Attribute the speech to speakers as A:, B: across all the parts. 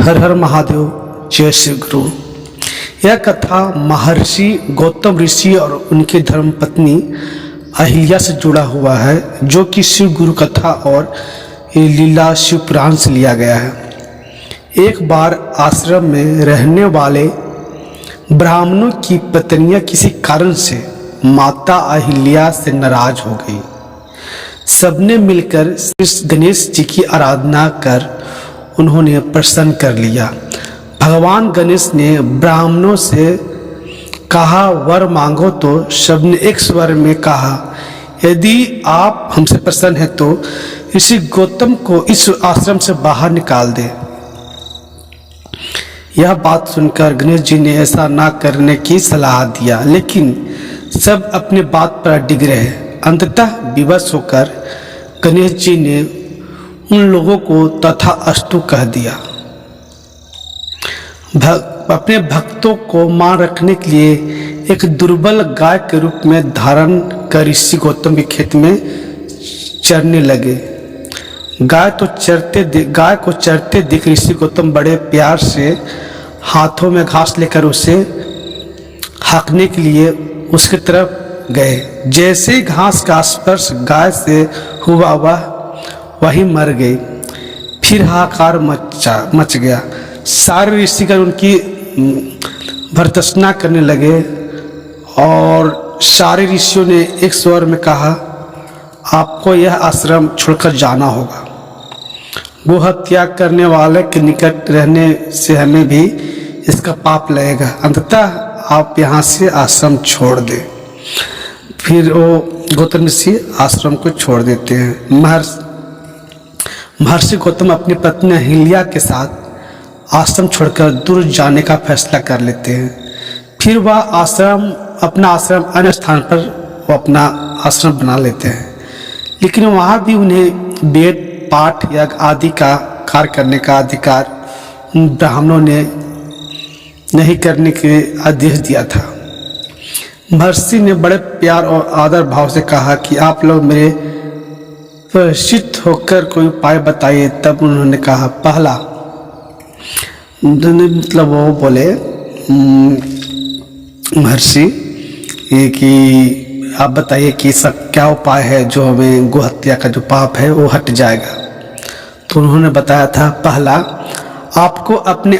A: हर हर महादेव, जय श्री गुरु। यह कथा महर्षि गौतम ऋषि और उनकी धर्मपत्नी अहिल्या से जुड़ा हुआ है, जो कि शिव गुरु कथा और लीला शिव पुराण से लिया गया है। एक बार आश्रम में रहने वाले ब्राह्मणों की पत्नियां किसी कारण से माता अहिल्या से नाराज हो गई। सबने मिलकर श्री गणेश जी की आराधना कर उन्होंने प्रसन्न कर लिया। भगवान गणेश ने ब्राह्मणों से कहा, वर मांगो। तो सबने एक स्वर में कहा, यदि आप हमसे प्रसन्न हैं तो ऋषि गौतम को इस आश्रम से बाहर निकाल दे। यह बात सुनकर गणेश जी ने ऐसा ना करने की सलाह दिया, लेकिन सब अपने बात पर अडिग रहे। अंततः विवश होकर गणेश जी ने उन लोगों को तथास्तु कह दिया। अपने भक्तों को मान रखने के लिए एक दुर्बल गाय के रूप में धारण कर ऋषि गौतम के खेत में चरने लगे। गाय को चरते देख ऋषि गौतम बड़े प्यार से हाथों में घास लेकर उसे हाँकने के लिए उसकी तरफ गए। जैसे ही घास का स्पर्श गाय से हुआ वही मर गई। फिर हाहाकार मच गया। सारे ऋषिगण उनकी भर्त्सना करने लगे और सारे ऋषियों ने एक स्वर में कहा, आपको यह आश्रम छोड़कर जाना होगा। गो हत्या करने वाले के निकट रहने से हमें भी इसका पाप लगेगा। अंततः आप यहाँ से आश्रम छोड़ दें। फिर वो गौतम ऋषि आश्रम को छोड़ देते हैं। महर्षि गौतम अपनी पत्नी अहिल्या के साथ आश्रम छोड़कर दूर जाने का फैसला कर लेते हैं। फिर वह अपना आश्रम अन्य स्थान पर वो अपना आश्रम बना लेते हैं, लेकिन वहाँ भी उन्हें वेद पाठ यज्ञ आदि का कार्य करने का अधिकार उन ब्राह्मणों ने नहीं करने के आदेश दिया था। महर्षि ने बड़े प्यार और आदर भाव से कहा कि आप लोग मेरे प्रशिक्षित होकर कोई उपाय बताइए। तब उन्होंने कहा, पहला मतलब वो बोले महर्षि कि आप बताइए कि सब क्या उपाय है जो हमें गो हत्या का जो पाप है वो हट जाएगा। तो उन्होंने बताया था, पहला आपको अपने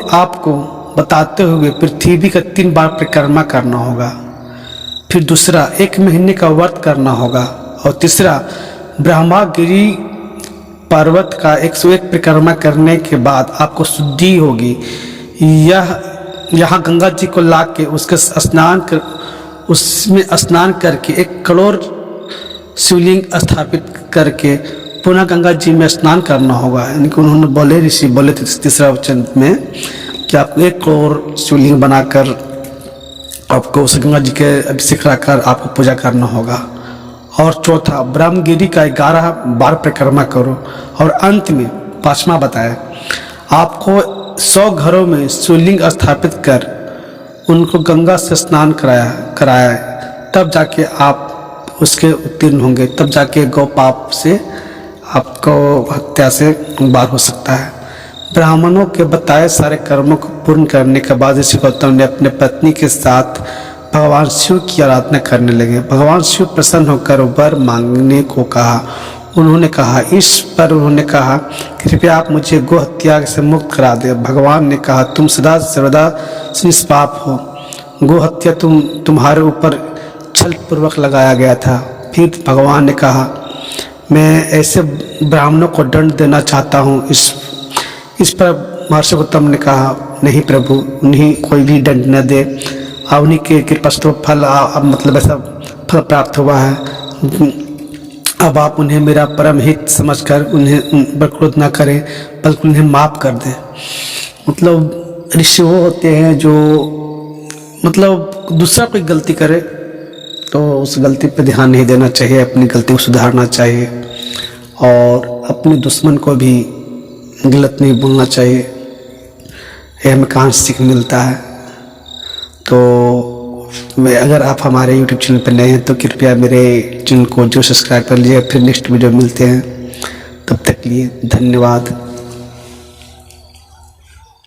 A: आप को बताते हुए पृथ्वी का 3 बार परिक्रमा करना होगा। फिर दूसरा 1 महीने का व्रत करना होगा। और तीसरा ब्रह्मगिरी पर्वत का 101 परिक्रमा करने के बाद आपको शुद्धि होगी। यहाँ गंगा जी को ला के उसमें स्नान करके 1 करोड़ शिवलिंग स्थापित करके पुनः गंगा जी में स्नान करना होगा। यानी कि उन्होंने बोले, ऋषि बोले थे तीसरा वचन में कि आपको 1 करोड़ शिवलिंग बनाकर आपको उस गंगा जी के अभिषेक कराकर आपको पूजा करना होगा। और चौथा ब्रह्मगिरी का 11 बार परिक्रमा करो। और अंत में 5वां बताया, आपको 100 घरों में शिवलिंग स्थापित कर उनको गंगा से स्नान कराया, तब जाके आप उसके उत्तीर्ण होंगे। तब जाके गौ पाप से आपको हत्या से बाहर हो सकता है। ब्राह्मणों के बताए सारे कर्मों को पूर्ण करने के बाद ऋषि गौतम ने अपने पत्नी के साथ भगवान शिव की आराधना करने लगे। भगवान शिव प्रसन्न होकर वर मांगने को कहा। उन्होंने कहा, कृपया आप मुझे गो हत्या से मुक्त करा दे। भगवान ने कहा, तुम सदा सर्वदा निष्पाप हो। गो हत्या तुम्हारे ऊपर छल पूर्वक लगाया गया था। फिर भगवान ने कहा, मैं ऐसे ब्राह्मणों को दंड देना चाहता हूँ। इस पर महर्षि गौतम ने कहा, नहीं प्रभु, उन्हें कोई भी दंड न दे। उन्हीं के कृपा से फल मतलब ऐसा फल प्राप्त हुआ है। अब आप उन्हें मेरा परम हित समझकर उन्हें क्रोध न करें, बल्कि उन्हें माफ़ कर दें। मतलब ऋषि वो होते हैं जो मतलब दूसरा कोई गलती करे तो उस गलती पे ध्यान नहीं देना चाहिए, अपनी गलती को सुधारना चाहिए और अपने दुश्मन को भी गलत नहीं बोलना चाहिए। यह हमें कहाँ सीख मिलता है। तो अगर आप हमारे YouTube चैनल पर नए हैं तो कृपया मेरे चैनल को जो सब्सक्राइब कर लीजिए। फिर नेक्स्ट वीडियो मिलते हैं, तब तक के लिए धन्यवाद।